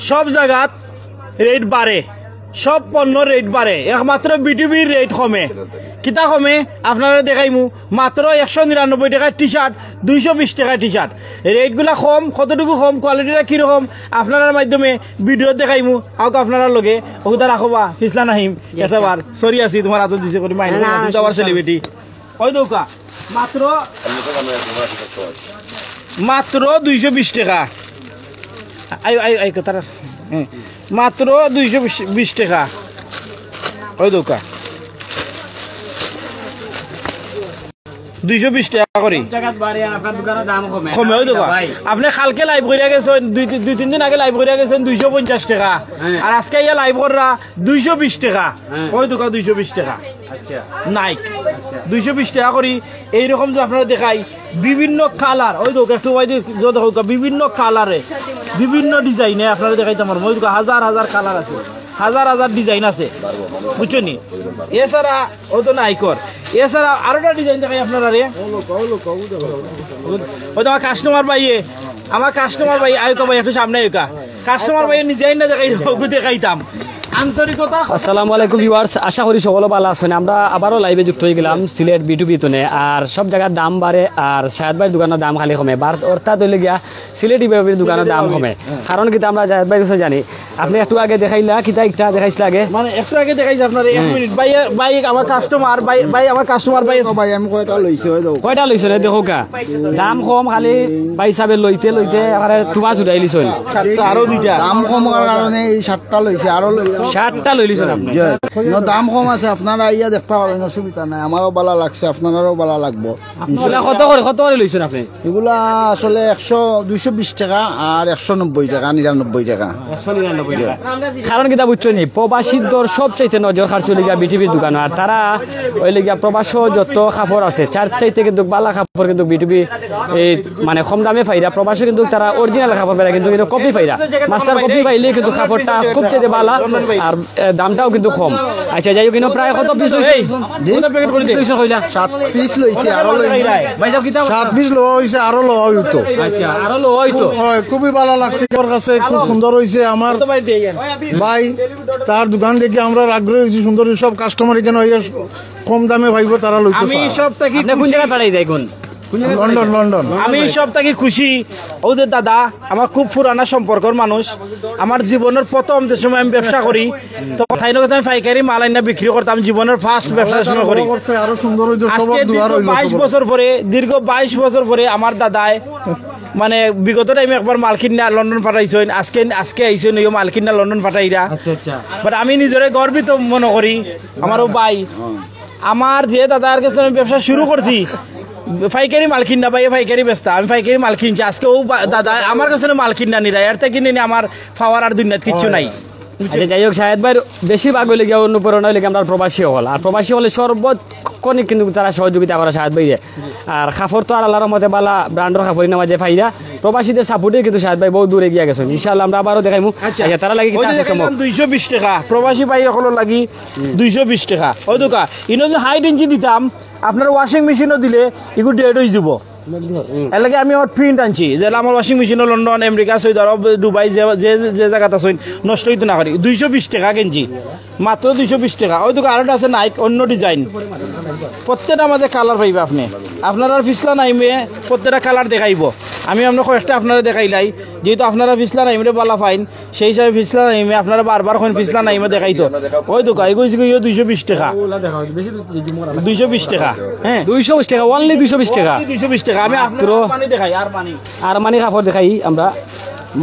সব জায়গাত রেট বাড়ে, সব পণ্য রেট বাড়ে, একমাত্র বিটিভির রেট কমে। কিতা কমে আপনারা দেখাইমু, মাত্র 199 টাকার টি শার্ট, 220 টাকার টি শার্ট। রেটগুলা কম, কতটুকু কম, কোয়ালিটিটা কীরকম আপনার মাধ্যমে ভিডিও দেখাইমু। আউক আপনারা লগে ওটা রাখবা ফিসলা নাহিম একটাবার সরি আছি তোমার হাতত দিছে করি মাইনে আবার সেলিব্রিটি ওই দৌকা মাত্র 220 টাকা। আই কথা মাত্র 220 টাকা ওই দৌকা 220 টাকা করি কমে। ওই দোকা আপনি কালকে লাইভ করে গেছেন, দুই তিন দিন আগে লাইভ করে গেছেন 250 টাকা, আর আজকে ইয়া লাইভ করা 220 টাকা। ওই দোকা 220 টাকা নাইক 220 টাকা করি। এইরকম যে আপনারা দেখাই বিভিন্ন কালার, ওই দোকা একটু দেখো বিভিন্ন কালারে বিভিন্ন ডিজাইনে আপনারা দেখাইতে পারবো। ওই দোকা হাজার হাজার কালার আছে, হাজার হাজার ডিজাইন আছে বুঝছো নি। এছাড়া ও তো নাইকর, এছাড়া আরোটা ডিজাইন দেখাই আপনারা রে। ওই তো আমার কাস্টমার ভাইয়ে, আমার কাস্টমার ভাই আয়ুকা ভাই একটু সামনে আয়ুকা কাস্টমার ভাইয়ের ডিজাইন না দেখাইতাম আন্তরিকতা। আসসালামু আলাইকুম ভিউয়ার্স, আশা করি সকলে ভালো আছেন। আমরা আবারও লাইভে যুক্ত হয়ে গেলাম সিলেট B2B তনে। আর সব জায়গার দাম বাড়ে আর শাহেদ ভাইয়ের দোকানের দাম খালি কমে, অর্থাৎ হইলে গিয়া সিলেটি বিভাগের দোকানের দাম কমে। কারণ কিতা আমরা শাহেদ ভাই কাছে জানি, আপনি একটু আগে দেখাইলা কিতা একটা দেখাইছিল আগে, মানে একটু আগে দেখাইছে আপনার 1 মিনিট ভাই ভাই আমার কাস্টমার ভাই আমার কাস্টমার ভাই আমি কয়টা লইছে কয়টা লইছ রে দেখো কা দাম কম খালি ভাই হিসাবে লইতে এবারে তোমার জুড়াই লিছ আরো দুইটা দাম কম কারণে এই 7টা লইছে, আরো 7টা লই লিছ আপনি। দাম কম আছে, আপনারা ইয়া দেখতে পারেন, অসুবিধা নাই। আমারও ভালো লাগছে, আপনারাও ভালো লাগবো। কত করে লইছেন আপনি? এগুলা আসলে 220 টাকা আর 190 টাকা, 99 টাকা। কারণ কিতা বুঝছো নি, প্রবাসীর দর সবচাইতে নজর খাচ্ছে লিগা বিটিভির দোকান। আর তারা ওই লিগা প্রবাস যত কাপড় আছে চার চাইতে কিন্তু বালা কাপড় কিন্তু বিটিভি এই মানে কম দামে পাইরা, প্রবাসে কিন্তু তারা অরিজিনাল কাপড় পাইরা, কিন্তু কপি পাইরা, মাস্টার কপি পাইলে কিন্তু কাপড়টা খুব চাইতে বালা আর দামটাও কিন্তু কম। আচ্ছা যাই হোক, কিন্তু প্রায় কত পিস লইছে? 7 পিস লইছে, আরো ভাই সাহেব কিতা 7 পিস লওয়া হইছে, আরো লওয়া হইতো। আচ্ছা আরো লো হইতো, খুবই ভালো লাগছে, আমার কাছে খুব সুন্দর হইছে। আমার ভাই তার দোকান দেখে আমরা আগ্রহী হয়েছি, সুন্দর সব কাস্টমার এখানে কম দামে ভাইব তারা লইতে। আমি সব থেকে কোন জায়গায় পাঠাই দেয়? কোন লন্ডন। আমি সব থেকে খুশি, ওদের দাদা আমার খুব পুরানা সম্পর্কের মানুষ। আমার জীবনের প্রথম যে সময় আমি ব্যবসা করি, তো কথাই না কথা আমি পাইকারি মাল আইনা বিক্রি করতাম, জীবনের ফার্স্ট ব্যবসা সময় করি। আরো সুন্দর হইতো, আজকে 22 বছর পরে, দীর্ঘ 22 বছর পরে আমার দাদায় মানে বিগত টাইমে একবার মাল কিনা লন্ডন পাঠাইছেন, আজকে আইছেন এই মাল কিনা লন্ডন পাঠাইরা। বাট আমি নিজরে গর্বিত মনে করি। আমারও ভাই, আমার যে দাদার কাছে আমি ব্যবসা শুরু করছি, পাইকারি মাল কিনা ভাই, পাইকারি ব্যস্তা, আমি পাইকারি মাল কিনছি। আজকে ও দাদা আমার কাছে মাল কিনা নিরা, এর থেকে কিনে আমার পাওয়ার আর দুনিয়াত কিচ্ছু নাই। যাই হোক, শাহেদ ভাই বেশিরভাগ হইলে গিয়ে অনুপ্রেরণা হইলে আমরা প্রবাসী হল, আর প্রবাসী হলে সর্বক্ষণিক কিন্তু তারা সহযোগিতা করে শাহেদ ভাইয়ে। আর কাপড় তো আর আল্লাহর মতে বালা ব্র্যান্ডের কাপড় নেওয়া যে ফাইরা, প্রবাসীদের সাপোর্টে কিন্তু শাহেদ ভাই বহু দূরে গিয়ে গেছেন। ইনশাআল্লাহ আমরা আবারও দেখাইমু। আচ্ছা তারা লাগি 220 টাকা, প্রবাসী ভাই সকলের লাগি 220 টাকা। ওই দোকা ইনো যদি হাইট ইঞ্চি দিতাম, আপনার ওয়াশিং মেশিনও দিলে এগুলো ডেড হয়ে যাব। এর লাগে আমি আমার প্রিন্ট আনছি, যে আমার ওয়াশিং মেশিনও লন্ডন, আমেরিকা, সৌদি আরব, দুবাই, যে জায়গাতে আছে নষ্ট হইতো না করি। 220 টাকা কেজি, মাত্র 220 টাকা। ওই দোকান আরেকটা আছে নাইক, অন্য ডিজাইন, প্রত্যেকটা মাঝে কালার পাইবে আপনি। আপনারা ফিসলা নাইমে প্রত্যেকটা কালার দেখাইব। আমি আপনার কয়েকটা আপনারা দেখাইলাই, যেহেতু আপনারা ফিসলা নাইমে বালা ফাইন, সেই হিসাবে ফিসলা নাইমে আপনারা বারবার ফিসলা নাইমে দেখাইতো। ওই দোকান এগুলো 220 টাকা, 220 টাকা, হ্যাঁ 220 টাকা, অনলি 220 টাকা, 220 টাকা। আমি আরমানি দেখাই, আরমানি কাপড় দেখাই আমরা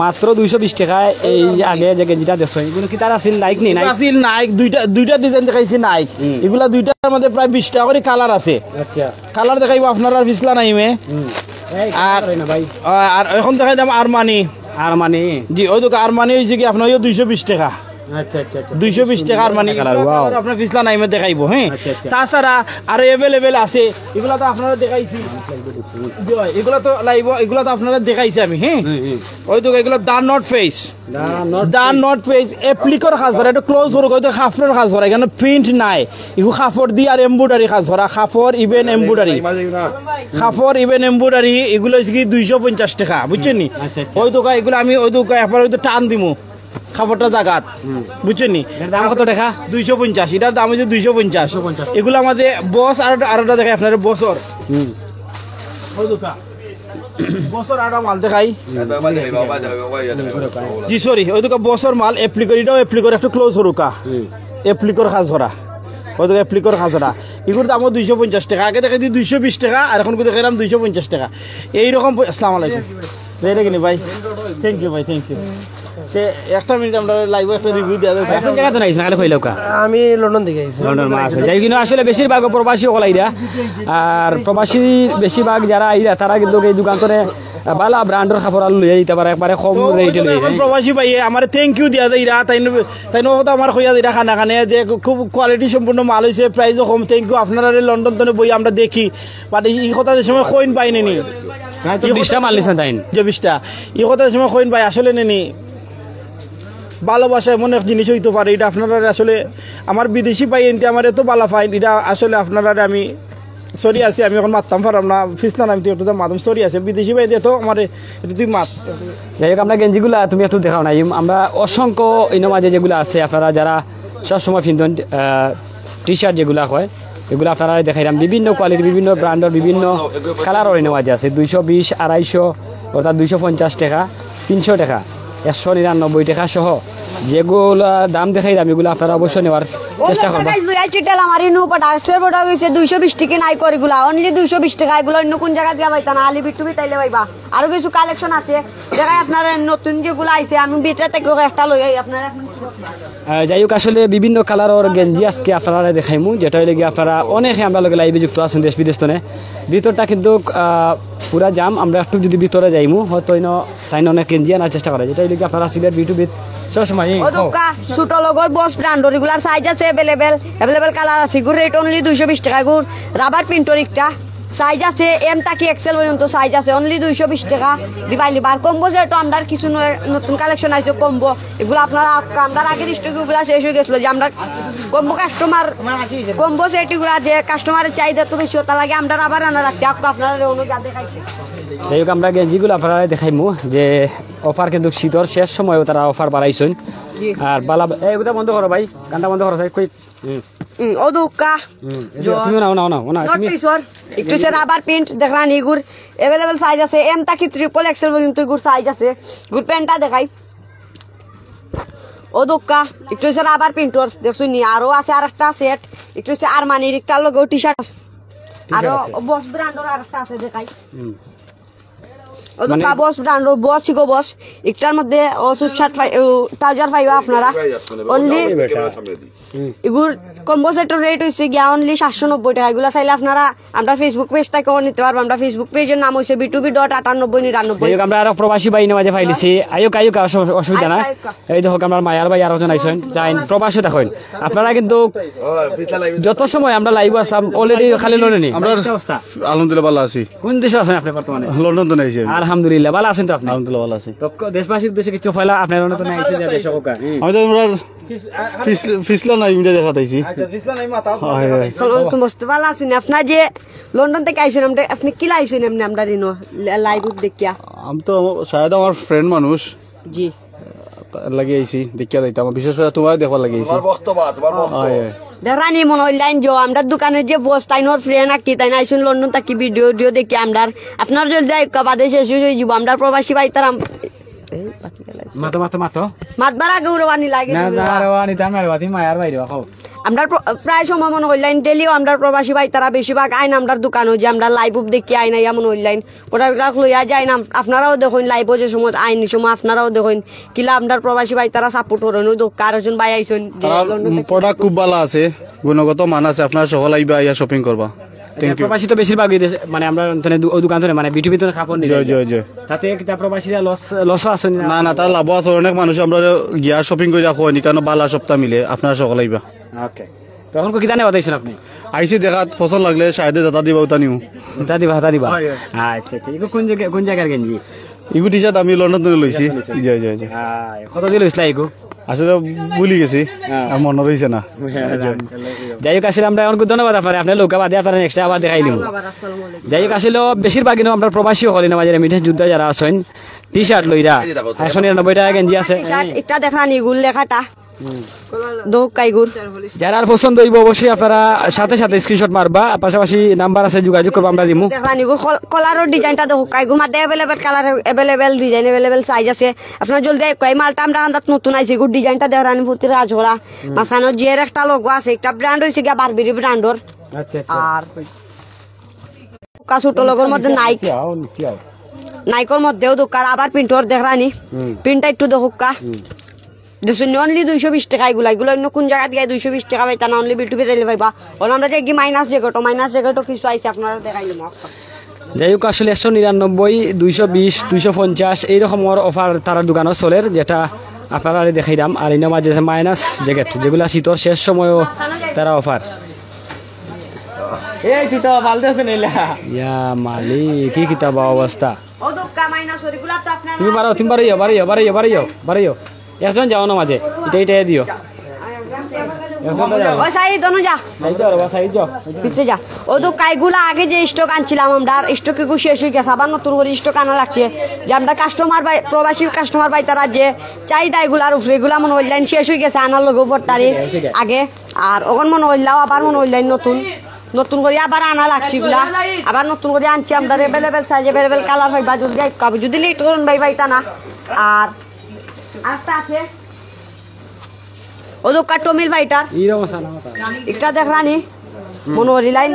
মাত্র 220 টাকায়। এই আগে যে গেঞ্জিটা দেখছো এগুলো কি তার আছিল নাইক নি? আছিল নাইক, দুইটা ডিজাইন দেখাইছি নাইক। এগুলা দুইটার মধ্যে প্রায় 20 টাকা করে কালার আছে। আচ্ছা কালার দেখাইব আপনারা ফিসলা নাইমে। আর এখন দেখাই দাম আরমানি। আরমানি জি, ওই দোকান আরমানি হয়েছে কি আপনার 220 টাকা। আচ্ছা আচ্ছা আচ্ছা 220 টাকার মানে কালার ওয়াও আপনার পিছলা নাইমে দেখাইবো হ্যাঁ আচ্ছা, আচ্ছা। তাছাড়া আরো অ্যাভেলেবেল আছে এগুলা তো আপনারা দেখাইছি এগুলা তো লাইব এগুলা তো আপনারা দেখাইছি আমি হ্যাঁ ওই তো এগুলো দা নট ফেস দা নট ফেস এপ্লিকর কাজ ধরা এটা ক্লোজ করো ওই তো খাফরের কাজ ধরা এখানে প্রিন্ট নাই এগু খাফর দি আর এমব্রয়ডারি কাজ ধরা Khafre even embroidery Khafre even embroidery এগুলো হচ্ছে কি 250 টাকা বুঝছেন নি আচ্ছা, আচ্ছা। ওই দোকান এগুলো আমি ওই দোকান একবার ওই তো টান দিমু খাবারটা জাগাত বুঝছেন নি এর দাম কত টাকা 250 এটার দাম হচ্ছে 250 এগুলো আমাদের বস আরোটা দেখাই আপনার বছর ওই দোকান বছর আরো মাল দেখাই জি সরি ওই দোকান বছর মাল এপ্লিকর এটাও এপ্লিকর একটু ক্লোজ হরুকা এপ্লিকর খাজ ধরা ওই দোকান এপ্লিকর খাজ ধরা এগুলোর দামও 250 টাকা আগে দেখাই দিই 220 টাকা আর এখন দেখাইলাম 250 টাকা এইরকম আসসালামু আলাইকুম কিনি ভাই থ্যাংক ইউ ভাই থ্যাংক ইউ একটা মিনিট আমরা লাইভ একটা রিভিউ দেওয়া যাবে কোন জায়গা তো নাই সাকালে কইলাও কা আমি লন্ডন থেকে আইছি লন্ডন মাস যাই কিন্তু আসলে বেশিরভাগ প্রবাসী ওলাইরা আর প্রবাসী বেশিরভাগ যারা আইরা তারা কিন্তু এই দোকান করে বালা ব্র্যান্ডের কাপড় আলু লইয়া দিতে পারে একবারে কম রেটে লইয়া এখন প্রবাসী ভাই আমার থ্যাংক ইউ দিয়া যায় তাই তাই কথা আমার কইয়া দিরা খানা খানে যে খুব কোয়ালিটি সম্পূর্ণ মাল হয়েছে প্রাইসও কম থ্যাংক ইউ আপনারা লন্ডন তো বই আমরা দেখি বাট এই কথা যে সময় কইন পাইনি নি তো 20টা মাল নিছেন তাইন যে 20টা এই কথা যে সময় কইন পাই আসলে নেনি ভালোবাসা এমন এক জিনিস হইতে পারে এটা আপনারা আসলে আমার বিদেশি পাই এনতে আমার এত ভালো পাই এটা আসলে আপনারা আমি সরি আছি আমি এখন মারতাম পারলাম না ফিসনা আমি তুই একটু মাধ্যম সরি আছে বিদেশি ভাই দিয়ে তো আমার এটা তুই মাত যাই হোক আমরা গেঞ্জিগুলা তুমি একটু দেখাও না আমরা অসংখ্য ইনো মাঝে যেগুলো আছে আপনারা যারা সবসময় পিন্ধন টি শার্ট যেগুলা হয় এগুলো আপনারা দেখাইলাম বিভিন্ন কোয়ালিটি বিভিন্ন ব্র্যান্ডের বিভিন্ন কালারও ইনো মাঝে আছে 220 250 অর্থাৎ 250 টাকা 300 টাকা 199 টাকা সহ যেগুলা দাম দেখাইলাম এগুলো আপনারা অবশ্যই নেওয়ার চেষ্টা করবেন আমার 220 টাকা নাই করে গুলা অনলি 220 টাকা এগুলো অন্য কোন জায়গা দিয়া পাইতা না আলি বিটুবি তাইলে পাইবা আরো কিছু কালেকশন আছে দেখাই আপনারা নতুন যেগুলো আইছে আমি ভিতরে থেকে একটা লই আই আপনারা যাই হোক আসলে বিভিন্ন কালারের গেঞ্জি আজকে আপনারা দেখাইমু যেটা হইলে গিয়ে আপনারা অনেকে আমরা লগে লাইভে যুক্ত আছেন দেশ বিদেশ তনে ভিতরটা কিন্তু পুরা জাম আমরা একটু যদি ভিতরে যাইমু হয়তো তাই অনেক গেঞ্জি আনার চেষ্টা করে যেটা হইলে আপনারা সিলেট বিটুবিত সবসময় ছোট লগর বস ব্র্যান্ড রেগুলার সাইজ আছে অ্যাভেলেবেল কালার আছে গুড় রেট অনলি 220 টাকা গুড় রাবার প্রিন্টর একটা সাইজ আছে এম তাকি এক্সেল পর্যন্ত সাইজ আছে অনলি 220 টাকা দিবাইলি বার কম্বো যেটা আন্ডার কিছু নতুন কালেকশন আছে কম্বো এগুলো আপনারা আমরা আগের স্টকগুলো শেষ হয়ে গেছিল যে আমরা কম্বো কাস্টমার কম্বো সেটগুলো যে কাস্টমারের চাহিদা তো বেশি হতা লাগে আমরা আবার আনা রাখছি আপনারা অনুযায়ী দেখাইছে যাই হোক আমরা গেঞ্জিগুলো আপনারা দেখাইমু যে অফার কিন্তু শীতর শেষ সময়ও তারা অফার বাড়াইছেন আর বালা এইটা বন্ধ করো ভাই গানটা বন্ধ করো কই ও দুকা তুমি নাও নাও নাও না তুমি একটু সে রাবার প্রিন্ট দেখলাম ইগুর अवेलेबल সাইজ আছে এম তাকি ট্রিপল এক্সেল পর্যন্ত ইগুর সাইজ আছে গুড প্যান্টটা দেখাই ও দুকা একটু সে রাবার প্রিন্টর দেখছুন নি আরো আছে আরেকটা সেট একটু সে আরমানির একটা লগো টি-শার্ট আরো বস ব্র্যান্ডের আরেকটা আছে দেখাই ও দুকা বস ব্র্যান্ডের বস সিগো বস একটার মধ্যে ও সুট-শার্ট ট্রাউজার পাইবা আপনারা অনলি এগুর কম্বো সেটের রেট হইছে গিয়া অনলি 790 টাকা এগুলা চাইলে আপনারা আমরা ফেসবুক পেজ থেকে নিতে পারবো আমরা ফেসবুক পেজের নাম হইছে b2b.9899 আমরা আরো প্রবাসী ভাই নামাজে ফাইলিছি আয়ুক অসুবিধা না এই দেখো আমরা মায়ার ভাই আরো জন আইছেন যাইন প্রবাসী দেখেন আপনারা কিন্তু যত সময় আমরা লাইভ আসলাম অলরেডি খালি লন্ডনে আমরা আলহামদুলিল্লাহ ভালো আছি কোন দেশে আছেন আপনি বর্তমানে লন্ডন তো নাইছি আলহামদুলিল্লাহ ভালো আছেন তো আপনি আলহামদুলিল্লাহ ভালো আছি তো দেশবাসীর দেশে কিছু ফয়লা আপনার তো নাই আইছে যে দেশ হোক আমি তো আমরা ফিসলা নাই ইন্ডিয়া দেখাতাইছি বুঝতে পারলাম শুনি আপনার যে লন্ডন থেকে আইসেন আমরা আপনি কি লাইছেন এমনি আমরা রিনো লাইভ দেখিয়া আমি তো শায়দ আমার ফ্রেন্ড মানুষ জি লাগি আইছি দেখিয়া যাইতাম বিশেষ করে তোমার দেখবার লাগি আইছি দেখানি মনে হইলেন যে আমরা দোকানের যে বস তাইনোর ফ্রেন্ড আর কি তাই না আইসুন লন্ডন থাকি ভিডিও দেখি আমরা আপনার জলদি বাদে শেষ হয়ে যাব আমরা প্রবাসী ভাই তারা মাতবার আগে উড়বানি লাগে আমরা প্রায় সময় মনে হইলেন ডেলিও আমরা প্রবাসী ভাই তারা বেশিরভাগ আইন আমরা দোকানও যে আমরা লাইভ দেখি আইন এমন হইলেন ওটা লইয়া যাই না আপনারাও দেখুন লাইভ যে সময় আইন সময় আপনারাও দেখুন কিলা আমরা প্রবাসী ভাই তারা সাপোর্ট করেন কারোজন ভাই আইসুন প্রোডাক্ট খুব ভালো আছে গুণগত মান আছে আপনারা সকল আইবা ইয়া শপিং করবা থ্যাংক ইউ প্রবাসী তো বেশিরভাগ মানে আমরা ও দোকান থেকে মানে বিটুবি তো কাপড় নিয়ে জয় জয় জয় তাতে কিতা প্রবাসীরা লসও আছে না? না না তার লাভ আছে অনেক মানুষ আমরা গিয়া শপিং করে রাখো নি কারণ বালা সপ্তাহ মিলে আপনারা সকলে আইবা ওকে তখন কিতা নেওয়া দিয়েছেন আপনি? আইসি দেখাত পছন্দ লাগলে সাইডে দাদা দিবা ওটা নিও তা দিবা আচ্ছা আচ্ছা এগুলো কোন জায়গার গেঞ্জি? ইগু টি শার্ট আমি লন্ডন থেকে লইছি জয় জয় জয় কত দিল ইসলা এগু? আসলে ভুলি গেছি আর মনে রয়েছে না যাই হোক আসলে আমরা অনেক ধন্যবাদ আপনার লোক বাদে আপনারা নেক্সট আবার দেখাই দিব। যাই হোক আসলে বেশিরভাগ আমরা প্রবাসী হলি না মাঝে মিঠে যুদ্ধ যারা আছেন টি শার্ট লইরা 199 টাকা গেঞ্জি আছে এটা দেখানি গুল লেখাটা দোকাইগুর যারা আর পছন্দ হইব অবশ্যই আপনারা সাথে সাথে স্ক্রিনশট মারবা পাশাপাশি নাম্বার আছে যোগাযোগ করবো আমরা দিমু। দেখানি গুর কলারের ডিজাইনটা দেখো কাইগুর মধ্যে available colour available design available size আছে আপনারা জলদি কই মালটা আমরা আন্দাত নতুন আইছে গুড ডিজাইনটা দেখানি ফুতির রাজহরা মাসানো জিয়ের একটা লোগো আছে একটা ব্র্যান্ড হইছে গিয়া বারবিরি ব্র্যান্ডর আচ্ছা আর কাসুটো লগোর মধ্যে নাইক নাইকর মধ্যেও দোকান আবার প্রিন্টর দেখানি প্রিন্টটা একটু দেখো কা দেখুন অনলি 220 টাকা এগুলো অন্য কোন জায়গা দিয়ে 220 টাকা পাইতা না অনলি বিটুবি দিলে পাইবা ওর আমরা যে মাইনাস জ্যাকেটও কিছু আইছে আপনারা দেখাইলাম। যাই হোক আসলে 199 220 250 এইরকম অফার তার দোকানও চলে যেটা আপনারা দেখাইলাম আর এই মাঝে মাইনাস জ্যাকেট যেগুলো শীতর শেষ সময়ও তারা অফার। এই তুই ফালতেছে নিলা ইয়া মালিক কি কিতাব অবস্থা ও দোকা মাইনাস ওইগুলা তো আপনারা তুমি বাড়াইও একজন যাও না মাঝে এটা দিও ওই সাইড দনু যা পিছে যা ও তো কাইগুলা আগে যে স্টক আনছিলাম আমরা স্টকে গু শেষ হয়ে গেছে আবার নতুন করে স্টক আনা লাগছে যে আমরা কাস্টমার বাই প্রবাসী কাস্টমার বাই তারা যে চাহিদা এগুলার উপরে এগুলা মনে অনলাইন শেষ হয়ে গেছে আনার লোক উপরটারি আগে আর ওখান মনে হইলাও আবার মনে অনলাইন নতুন করে আবার আনা লাগছে এগুলা আবার নতুন করে আনছি আমরা अवेलेबल সাইজ अवेलेबल কালার হইবা যদি লেট করুন ভাই তা না আর আরেকটা আছে ও দোকান টমিল ভাইটার একটা দেখরানি মনে লাইন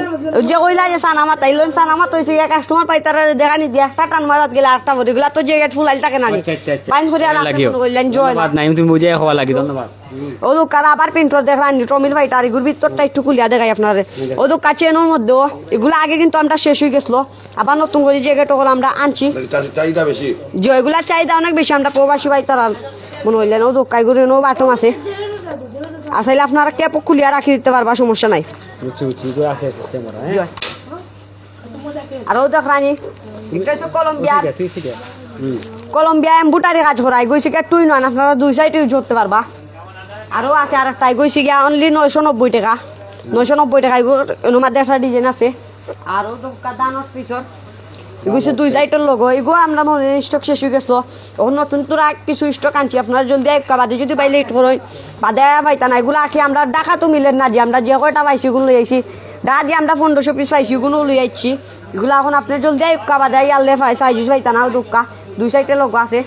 যে কইলা যে সানামা তাইলেন সানামা তো হইছে কাস্টমার পাইতার দেখানি দিয়ে একটা টান মারাত গেলে আরেকটা বডিগুলা তো জ্যাকেট ফুলাইল থাকে না পাইন করে লাইন জয় নাই তুমি বুঝাই হওয়া লাগি ধন্যবাদ। ও দোকান আবার প্রিন্টর দেখরানি টমিল ভাইটার এগুর ভিতরটা একটু খুলিয়া দেখাই আপনারে ও দোকান চেনের মধ্যে এগুলো আগে কিন্তু আমরা শেষ হয়ে গেছিল আবার নতুন করে জ্যাকেট হলো আমরা আনছি চাহিদা বেশি যে এগুলা চাহিদা অনেক বেশি আমরা প্রবাসী ভাইতার মনে হইলেন ও দোকান ঘুরে নো বাটম আছে আসলে আপনারা ক্যাপ খুলিয়া রাখি দিতে পারবা সমস্যা নাই। আরো দেখরানি কলম্বিয়া এম্বুটারি কাজ করাই গেছে গিয়া টুই নয় আপনারা দুই সাইড ইউজ করতে পারবা। আরো আছে আর একটা গেছে গিয়া অনলি 990 টাকা 990 টাকা এর মধ্যে একটা ডিজাইন আছে আরো দানত পিছর এগুলো দুই সাইডের লোগো এগুলো আমরা মনে স্টক শেষ হয়ে গেছিল ওখানে নতুন তোরা কিছু স্টক আনছি আপনারা জলদি বাদে যদি পাইলে লেট করো বাদে পাইতা না এগুলো আখি আমরা ডাকা তো মিলেন না যে আমরা যে কয়টা পাইছি ওগুলো লই আইছি ডাকা দিয়ে আমরা 1500 পিস পাইছি ওগুলো লই আইছি এগুলো এখন আপনার জলদি বাদে আনলে সাইজ পাইতা না দোকা দুই সাইডের লোগো আছে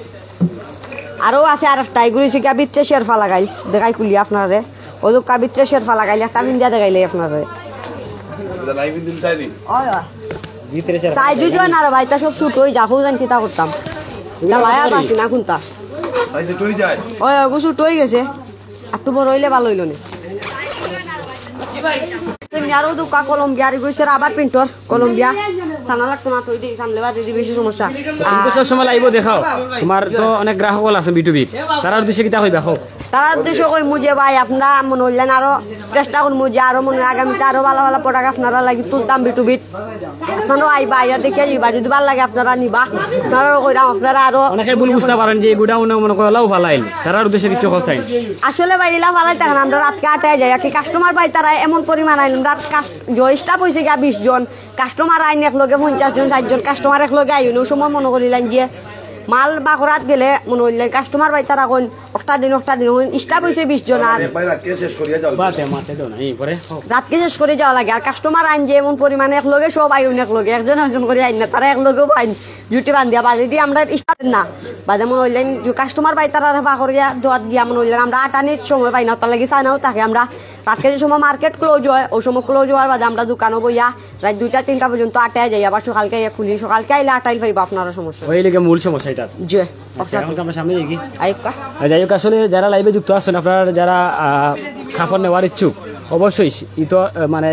আরও আছে আর একটা এগুলো হচ্ছে গিয়া বিত্রে শেরফা লাগাই দেখাই খুলি আপনারে ও দোকা বিত্রে শেরফা লাগাইলে একটা বিন্দিয়া দেখাইলে আপনারে সাইজু জয় না রে ভাই তা সব ছুট হয়ে যা খুঁজান চিন্তা করতাম চালায়া পাচ্ছি না কোনটা ওই ওগু ছুট হয়ে গেছে একটু বড় হইলে ভালো হইল না আরো দোকা কলম্বিয়া গেছে আবার প্রিন্টর কলম্বিয়া সামনা লাগতো না তুই দিকে সামনে বাজে বেশি সমস্যা সব সময় লাইব দেখাও তোমার তো অনেক গ্রাহক আছে বিটুবি তার উদ্দেশ্যে কিতা কইবা হোক তার উদ্দেশ্য কই মুজে ভাই আপনারা মনে হইলেন আরো চেষ্টা করুন মুজে আরো মনে আগামীতে আরো ভালো ভালো প্রোডাক্ট আপনারা লাগি তুলতাম বিটুবিত আপনারা আইবা আইয়া দেখে যাইবা যদি ভালো লাগে আপনারা নিবা আপনারা কইরাম আপনারা আরো অনেকে ভুল বুঝতে পারেন যে গুডাউনে মনে করলাও ভালাইল তার উদ্দেশ্যে কিছু হসাই আসলে ভাই ইলা ভালাই থাকেন আমরা রাতকে 8টায় যাই কি কাস্টমার পাই তারা এমন পরিমাণ আইন রাত জয়স্টাফ হইছে গিয়া 20 জন কাস্টমার আইন এক লগে 50 জন 60 জন কাস্টমার এক লগে আইন সময় মনে করিলেন যে মাল বাকরাত গেলে মনে হইলেন কাস্টমার পাই তারা কোন একটা দিন স্টাফ হইছে 20 জন আর রাতকে শেষ করে যাওয়া লাগে আর কাস্টমার আইন যে এমন পরিমাণে এক লগে সব আইন এক লগে একজন করে আইন না তারা এক লগেও আইন জুটি বান্ধিয়া বাজে দিয়ে আমরা স্টাফ না বাদে মনে হইলেন কাস্টমার পাই তারা বাকরিয়া দোয়াত গিয়া মনে হইলেন আমরা 8 সময় পাই না তার লাগে চাইনাও থাকে আমরা রাতকে যে সময় মার্কেট ক্লোজ হয় ওই সময় ক্লোজ হওয়ার বাদে আমরা দোকানও বইয়া রাত 2টা 3টা পর্যন্ত 8টায় যাই আবার সকালকে খুলি সকালকে আইলে 8টায় পাইবা আপনারা সমস্যা ওই লেগে মূল সমস্যা এটা জি এখন আমরা সামনে যাই কি আইকা যাই হোক আসলে যারা লাইভে যুক্ত আছেন আপনারা যারা খাবার নেওয়ার ইচ্ছুক অবশ্যই ই তো মানে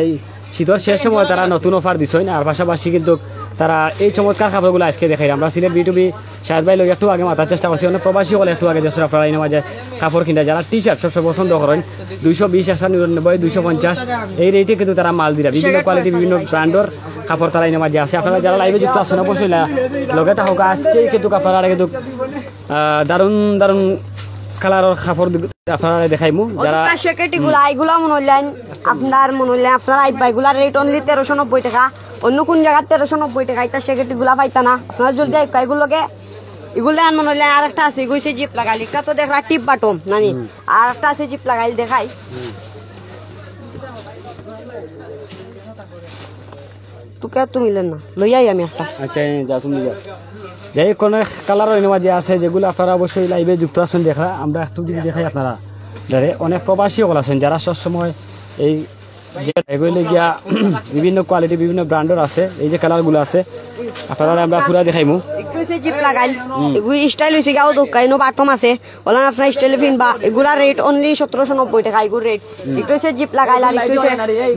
শীতের শেষ সময় তারা নতুন অফার দিছেন আর পাশাপাশি কিন্তু তারা এই চমৎকার কাপড়গুলো আজকে দেখাই আমরা সিলেট বিটুবি শাহেদ ভাই লোক একটু আগে মাথার চেষ্টা করছি অনেক প্রবাসী হলে একটু আগে দেশের আপনারা এই মাঝে কাপড় কিনতে যারা টি শার্ট সবসময় পছন্দ করেন 220 199 250 এই রেটে কিন্তু তারা মাল দিরা বিভিন্ন কোয়ালিটি বিভিন্ন ব্র্যান্ডের কাপড় তারা এই মাঝে আছে আপনারা যারা লাইভে যুক্ত আছেন অবশ্যই লগে থাকুক আজকেই কিন্তু আপনারা কিন্তু দারুণ দারুণ কালারের কাপড় আপনারা দেখাইমু যারা সেকেটি গুলা এগুলা মনে হইলেন আপনার মনে হইলেন আপনার আইবা এগুলার রেট অনলি 1390 টাকা অন্য কোন জায়গা 1390 টাকা এটা সেকেটি গুলা পাইতা না আপনারা জলদি আইবা এগুলোকে এগুলা মনে হইলেন আর একটা আছে এগুইছে জিপ লাগাইল একটা তো দেখলা টিপ বাটম নানি আর একটা আছে জিপ লাগাইল দেখাই তোকে তো মিলেন না লইয়াই আমি একটা আচ্ছা যা তুমি যাও যাই কোন কালারের মাঝে আছে যেগুলো আপনারা অবশ্যই লাইভে যুক্ত আছেন দেখা আমরা একটু যদি দেখাই আপনারা যারা অনেক প্রবাসী হল আছেন যারা সবসময় এই যে এগুলো গিয়া বিভিন্ন কোয়ালিটি বিভিন্ন ব্র্যান্ডের আছে এই যে কালারগুলো আছে আপনারা আমরা পুরা দেখাইমু একটু সে জিপ লাগাইল এগুলো স্টাইল হইছে গাও দোকাইনো বাটম আছে ওলা আপনারা স্টাইলে ফিনবা এগুলা রেট অনলি 1790 টাকা এগুলো রেট একটু সে জিপ লাগাইল আর একটু সে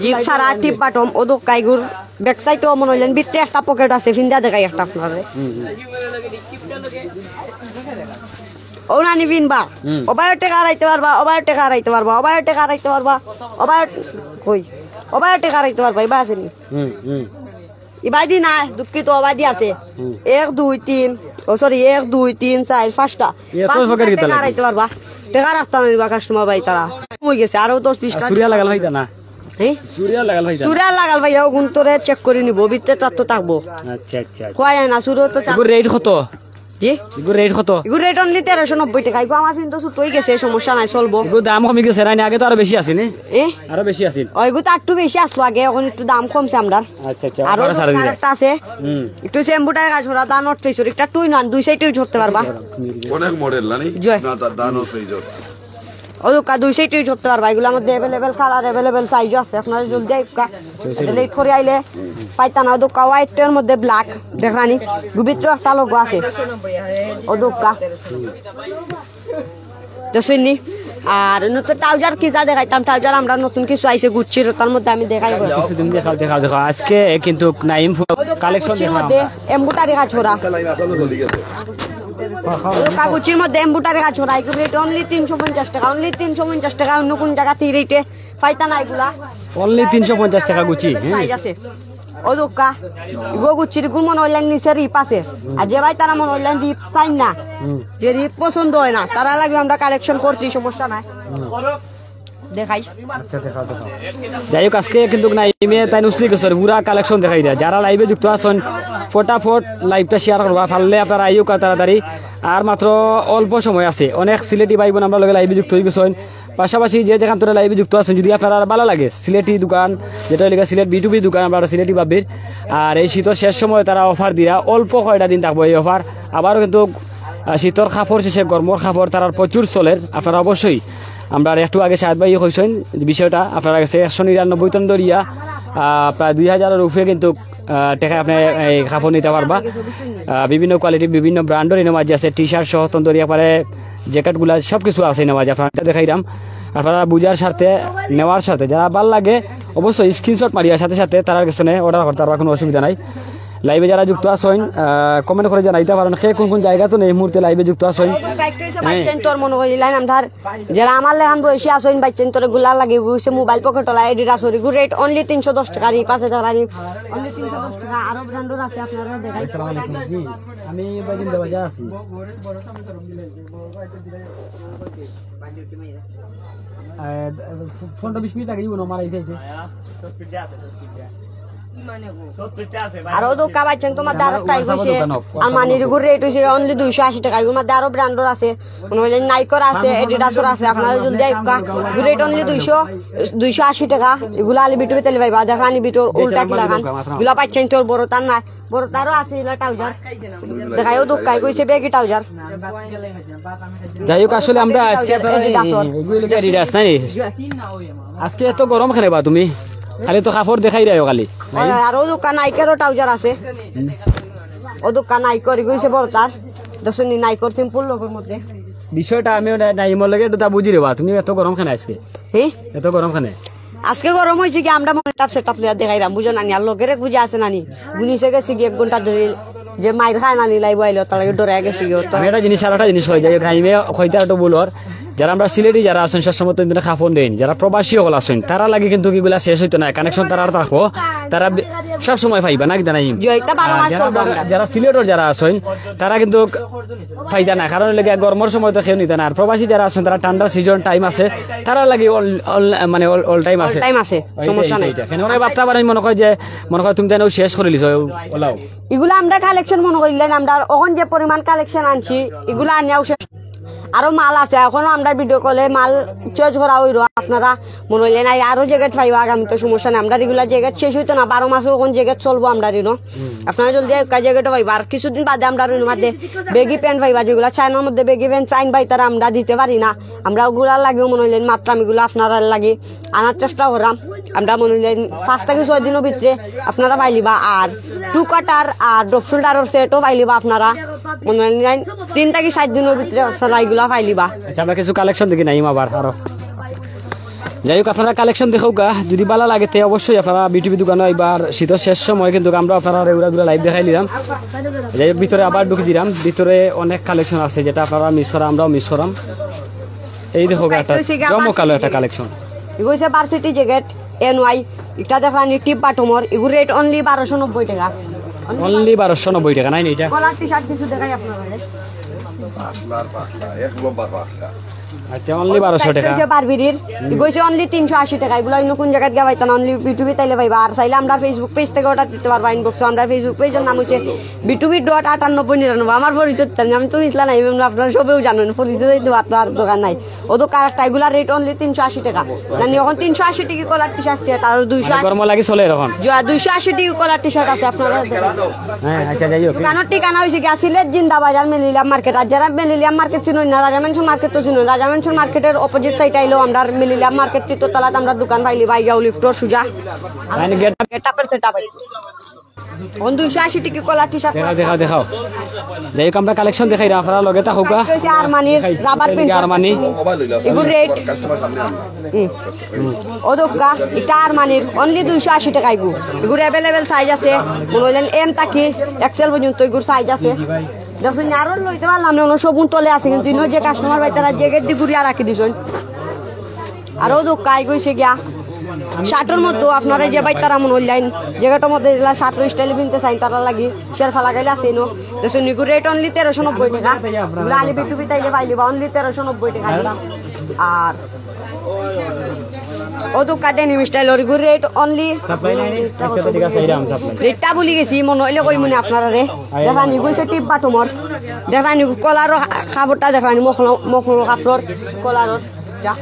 জিপ সারা টিপ বাটম ও দোকাই গুর ব্যাক সাইডও মনে হইলেন ভিতরে একটা পকেট আছে ফিন্দা দেখাই একটা আপনারে ও না নিবিন বা ওবায়ো টাকা রাইতে পারবা ওবায়ো টাকা রাইতে পারবা ওবায়ো টাকা রাইতে পারবা ওবায়ো কই ওবায়ো টাকা রাইতে পারবা এবা আছে নি ইবাদি না দুঃখিত ওবাদি আছে 1 2 3 ও সরি 1 2 3 4 5টা টাকা রাইতে পারবা টাকা রাখতাম নিবা কাস্টমার ভাই তারা কই গেছে আরো 10 20 টাকা সুরিয়া লাগাল হইতা না হ্যাঁ সুরিয়া লাগাল ভাই ও গুনতরে চেক করে নিব ভিতরে তার তো থাকবো আচ্ছা আচ্ছা কয় না সুরো তো রেট কত জি এগুলো রেট কত এগুলো রেট অনলি 1390 টাকা এগুলো আমার কিন্তু ছোট হয়ে গেছে সমস্যা নাই চলবো এগুলো দাম কমে গেছে না আগে তো আরো বেশি আছে নি এ আরো বেশি আছে ওইগুলো তো একটু বেশি আসলো আগে এখন একটু দাম কমছে আমরা আচ্ছা আচ্ছা আরো একটা আছে একটু চেম্বুটার কাজ ওরা দান অর্থ একটা টুই নন দুই সাইডেও ধরতে পারবা অনেক মডেল জানি জয়। না তার দান আছে ও দোকা দুই সাইডেও ধরতে পারবা এগুলো আমাদের অ্যাভেলেবেল কালার অ্যাভেলেবেল সাইজও আছে আপনারা জলদি আইকা লেট করে আইলে পাইতা না দোকা হোয়াইটের মধ্যে ব্ল্যাক দেখানি ভিতরে একটা লোগো আছে ও দোকা দেখছেন আর নতুন ট্রাউজার কি যা দেখাইতাম ট্রাউজার আমরা নতুন কিছু আইছে গুচ্ছির তার মধ্যে আমি দেখাই কিছুদিন দেখাও আজকে কিন্তু নাইম কালেকশন গুচ্ছির মধ্যে এমবুটারি কাজ করা কাগজের মধ্যে এমবুটারি কাজ করা এগুলো রেট অনলি 350 টাকা অনলি 350 টাকা অন্য কোন জায়গা থেকে রেটে পাইতা না এগুলা অনলি 350 টাকা গুচি সাইজ আছে ও দোকা গো গুচ্ছির গুণ মনে হইলেন নিচে রিপ আছে আর যে ভাই তারা মনে হইলেন রিপ চাই না যে রিপ পছন্দ হয় না তারা লাগবে আমরা কালেকশন করছি সমস্যা নাই দেখাই আচ্ছা দেখাও যাই হোক আজকে কিন্তু নাইমে তাই নুসলি গেছে পুরা কালেকশন দেখাই দেয় যারা লাইভে যুক্ত আছেন ফটাফট লাইভটা শেয়ার করবা পারলে আপনারা আইও তাড়াতাড়ি আর মাত্র অল্প সময় আছে অনেক সিলেটি ভাই বোন আমরা লগে লাইভে যুক্ত হয়ে গেছেন পাশাপাশি যে যেখান থেকে লাইভে যুক্ত আছেন যদি আপনারা ভালো লাগে সিলেটি দোকান যেটা লেগে সিলেট বিটুবি দোকান আমরা সিলেটি বাবির আর এই শীতের শেষ সময় তারা অফার দিয়া অল্প কয়টা দিন থাকবো এই অফার আবারও কিন্তু শীতের কাপড় শেষে গরমর কাপড় তারা প্রচুর চলের আপনারা অবশ্যই আমরা একটু আগে শাহেদ ভাই কইছেন বিষয়টা আপনার কাছে 199 টন দরিয়া প্রায় 2000-এর উপরে কিন্তু টাকা আপনি এই কাপড় নিতে পারবা বিভিন্ন কোয়ালিটি বিভিন্ন ব্র্যান্ডের এই নামাজ আছে টি শার্ট সহ তন্দরিয়া পারে জ্যাকেটগুলা সব কিছু আছে এই নামাজ আপনারা দেখাইলাম আপনারা বুঝার সাথে নেওয়ার সাথে যারা ভাল লাগে অবশ্যই স্ক্রিনশট মারিয়ার সাথে সাথে তার কাছে অর্ডার করতে পারবা কোনো অসুবিধা নাই লাইভে যারা যুক্ত আছেন কমেন্ট করে জানাইতে পারেন সে কোন কোন জায়গা তো এই মুহূর্তে লাইভে যুক্ত আছেন তোর মনে করিলাম আমধার যারা আমার লেখান বসে আসেন বাইচেন তোর গুলা লাগে বুঝছে মোবাইল পকেট লাই এডিডাস গু রেট অনলি 310 টাকা রি 5000 টাকা অনলি 310 টাকা আরো ব্র্যান্ডের আছে আপনারা দেখাই আসসালামু আলাইকুম জি আমি বাজিন বাজার আছি ফোন 20 মিনিট আগে দিব না মারাই দিয়েছে আরো দোকা বাইছেন তোমার দ্বারা তাই হইছে আর মানির গুর রেট হইছে অনলি 280 টাকা এগুলোর মধ্যে আরো ব্র্যান্ডের আছে মনে হইলে নাইকর আছে এডিডাসর আছে আপনারা জলদি আইকা গুর রেট অনলি 280 টাকা এগুলা আলি বিটুরে তেল ভাই বাদা খানি বিটুর উল্টা কি লাগান এগুলা পাচ্ছেন তোর বড় তার না বড় তারও আছে এগুলা ট্রাউজার দেখাইও দোকায় কইছে বেগি ট্রাউজার যাই হোক আসলে আমরা আজকে এগুলো এডিডাস নাই আজকে এত গরম খেলে বা তুমি খালি তো কাপড় দেখাই রাখো খালি আর ও দোকান নাইকেরও ট্রাউজার আছে ও দোকান নাইকর কইছে বড় তার দশনি নাইকর সিম্পল লোকের মধ্যে বিষয়টা আমি নাইমর লাগে এটা বুঝি রে বা তুমি এত গরম খানে আজকে হ্যাঁ এত গরম খানে আজকে গরম হয়েছে কি আমরা মনে টাপ সেট দেখাইলাম বুঝো নানি আর লোকের বুঝে আছে নানি গুনিছে গেছে কি 1 ঘন্টা ধরে যে মাইর খায় নানি লাইব আইলো তার লাগে ডরে গেছে কি তো আমি একটা জিনিস আর একটা জিনিস হয়ে যায় গ্রামে হইতে একটা বলর যারা আমরা সিলেটি যারা আছেন সবসময় তো খাফন দেন যারা প্রবাসী হল আছেন তারা লাগে কিন্তু কিগুলা শেষ হইতো না কানেকশন তারা আর থাকবো তারা সব সময় পাইবা না কি জানাই জয়টা 12 মাস করব আমরা যারা সিলেটর যারা আছেন তারা কিন্তু ফায়দা না কারণ লাগে গরমের সময় তো খেয়ে নিতে না আর প্রবাসী যারা আছেন তারা ঠান্ডা সিজন টাইম আছে তারা লাগে মানে অল টাইম আছে টাইম আছে সমস্যা নাই কেন ওরা বাচ্চা বানাই মনে করে যে মনে করে তুমি জানো শেষ করে লিছো ওলাও এগুলো আমরা কালেকশন মনে করিলেন আমরা এখন যে পরিমাণ কালেকশন আনছি এগুলো আনিয়াও শেষ আরো মাল আছে এখনো আমরা ভিডিও কলে মাল চয়েস করা হইল আপনারা মনে হইলেন আরো জ্যাকেট পাইব আগামী তো সমস্যা নেই আমরা রেগুলার জ্যাকেট শেষ হইতো না 12 মাসও এখন জ্যাকেট চলবো আমরা রিনো আপনারা জলদি একটা জ্যাকেটও পাইবা আর কিছুদিন বাদে আমরা রিনো মধ্যে বেগি প্যান্ট পাইবা যেগুলো চাইনার মধ্যে বেগি প্যান্ট চাইন পাই তারা আমরা দিতে পারি না আমরা ওগুলা লাগেও মনে হইলেন মাত্র আমিগুলো আপনারা লাগে আনার চেষ্টা করাম আমরা মনে হইলেন 5 থেকে 6 দিনের ভিতরে আপনারা পাইলিবা আর 2 কাটার আর ড্রপ শোল্ডারের সেটও পাইলিবা আপনারা মনে হইলেন 3 থেকে 7 দিনের ভিতরে আপনারা এগুলা পাইলিবা আচ্ছা আমরা কিছু কালেকশন দেখি নাই আবার আরো যাই হোক আপনারা কালেকশন দেখো গা যদি ভালো লাগে তে অবশ্যই আপনারা বিটিভি দোকানে এবার শীতের শেষ সময় কিন্তু আমরা আপনারা রেগুলার লাইভ দেখাই দিলাম যাই হোক ভিতরে আবার ঢুকে দিলাম ভিতরে অনেক কালেকশন আছে যেটা আপনারা মিস করা আমরাও মিস করাম এই দেখো গা একটা জমকালো একটা কালেকশন এগুলো হচ্ছে ভার্সিটি জ্যাকেট এনওয়াই এটা দেখানি টিপ বাটমর এগুলো রেট অনলি 1290 টাকা অনলি 1290 টাকা নাই এটা কলার টি শার্ট কিছু দেখাই আপনারা পাখলার পাখলা এক লম্বা পাখলা আচ্ছা অনলি 1200 টাকা হচ্ছে বারবিরির এগুলো হচ্ছে অনলি 380 টাকা এগুলো অন্য কোন জায়গায় গিয়ে পাইতাম অনলি বিটুবি তাইলে পাইবা আর চাইলে আমরা ফেসবুক পেজ থেকে অর্ডার দিতে পারবা ইনবক্সে আমরা ফেসবুক পেজের নাম হচ্ছে বিটুবি.9899 আমার পরিচয় জানি আমি তো ইসলাম নাই আপনারা সবেও জানেন পরিচয় দিতে আর দোকান নাই ও তো কারেক্ট এগুলা রেট অনলি 380 টাকা জানি এখন 380 টাকা কলার টি শার্ট সেট আর 200 গরম লাগে চলে এখন 280 টাকা কলার টি শার্ট আছে আপনারা হ্যাঁ আচ্ছা যাই হোক দোকানের ঠিকানা হয়েছে কি সিলেট জিন্দাবাজার মেলিলিয়াম মার্কেট আর যারা মেলিলিয়াম মার্কেট চিনুন না রাজামেনশন মার্কেট তো চিনুন রাজামেনশন মার্কেটের অপোজিট সাইড আইলো আমরা মেলিলিয়াম মার্কেট তো তলাতে আমরা দোকান পাইলি বাইগাও লিফটর সুজা মানে গেট গেটআপের সেটআপ এখন 280 টাকা কলার টি শার্ট দেখাও দেখাও যাই হোক আমরা কালেকশন দেখাই আপনারা লগে তা হোক হচ্ছে আরমানির রাবার প্রিন্ট আরমানি মোবাইল লইলা এগুলো রেট কাস্টমার সামনে আনলা ও দোকা এটা আরমানির অনলি 280 টাকা এগুলো এগুলো অ্যাভেলেবেল সাইজ আছে মনে হইলেন এম তাকি এক্সেল পর্যন্ত এগুলো সাইজ আছে দেখুন আরো লইতে পারলাম না সবুন তলে আছে কিন্তু ইনো যে কাস্টমার ভাই তারা জেগেট দি ঘুরিয়া রাখি দিছেন আরো দোকাই কইছে গিয়া শার্টের মধ্যে আপনারা যে ভাই তারা মনে হইলেন জেগেটের মধ্যে যেগুলা শার্টের স্টাইলে কিনতে চাই তারা লাগি শেরফা লাগাইলে আছে ইনো দেখুন এগুলো রেট অনলি 1390 টাকা এগুলো আলি বিটুবি তাইলে পাইলে বা অনলি 1390 টাকা আর ও তো কাটে নি স্টাইল ওর এগুলো রেট অনলি সাপ্লাই নাই আচ্ছা ঠিক আছে এইরাম সাপ্লাই রেটটা বলি গেছি মনে হইলে কই মনে আপনারা রে দেখানি কইছে টিপ বাটমর দেখানি কলার কাপড়টা দেখানি মখল কাপড় কলার যা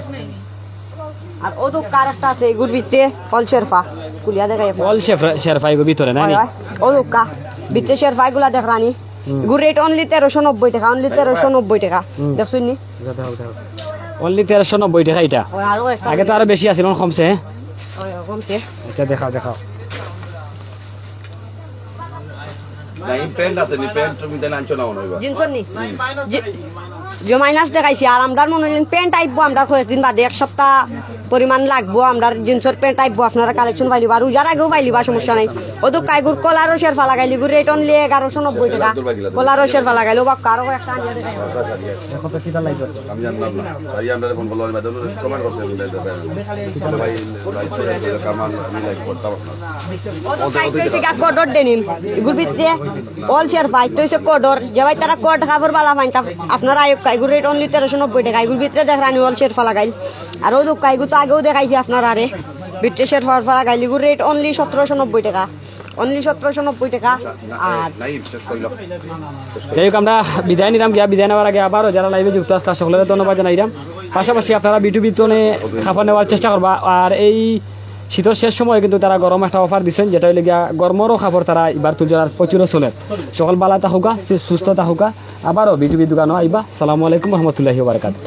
আর ও তো কারেক্ট আছে এগুর ভিতরে অল শেরফা কুলিয়া দেখাই অল শেরফাই গো ভিতরে না ও দোকা ভিতরে শেরফা গুলা দেখানি এগুর রেট অনলি 1390 টাকা অনলি 1390 টাকা দেখছুন নি অনলি 1390 টাকা এটা আরো একটা আগে তো আরো বেশি আছিল কমছে কমছে আচ্ছা দেখাও দেখাও নাই প্যান্ট আছে নি প্যান্ট তুমি দেন আনছো না মনে হইবা জিনসন নি যে মাইনাস দেখাইছি আর আমরা মনে হইলেন প্যান্ট আইবো আমরা কয়েকদিন বাদে এক সপ্তাহ পরিমাণ লাগবো আমরা জিন্সের প্যান্ট আইবো আপনারা কালেকশন পাইলিবা আর উজার আগেও পাইলিবা সমস্যা নাই ও তো কাইগুর কলারও শেরফা লাগাইলি গুর রেট অনলি 1190 টাকা কলারও শেরফা লাগাইলো বা কারো একটা আনিয়া দেখাই কত কিটা লাগবে আমি জানলাম না সারি আমরা ফোন করলাম আমি দাদু কমেন্ট করতে দিলে তাহলে ভাই লাইক করে কামান আমি লাইক করতাম না ও তো কাইছে গা কোডর দেনিন এগুর ভিতরে অল শেরফা তো হইছে কোডর যে ভাই তারা কোড খাবার বালা পাইন আপনারা কাইগুর রেট অনলি 1390 টাকা এগুর ভিতরে দেখানি অল শেরফা লাগাইল আর ও তো কাইগু তো আগেও দেখাইছি আপনারা রে ভিতরে শেরফা লাগাইল এগুর রেট অনলি 1790 টাকা অনলি 1790 টাকা আর নাই শেষ কইলো যাই হোক আমরা বিদায় নিলাম গিয়া বিদায় নেওয়ার আগে আবারও যারা লাইভে যুক্ত আসতে সকলের ধন্যবাদ জানাইলাম পাশাপাশি আপনারা বিটুবি তোনে খাবার নেওয়ার চেষ্টা করবা আর এই শীতের শেষ সময় কিন্তু তারা গরম একটা অফার দিচ্ছেন যেটা হইলে গিয়া গরমেরও খাবার তারা এবার তুলজার প্রচুর চলে সকল বালা থাকুকা সুস্থ থাকুকা আবারও বিটুবি দোকানও আইবা সালামু আলাইকুম রহমতুল্লাহি ওয়া বারাকাতুহু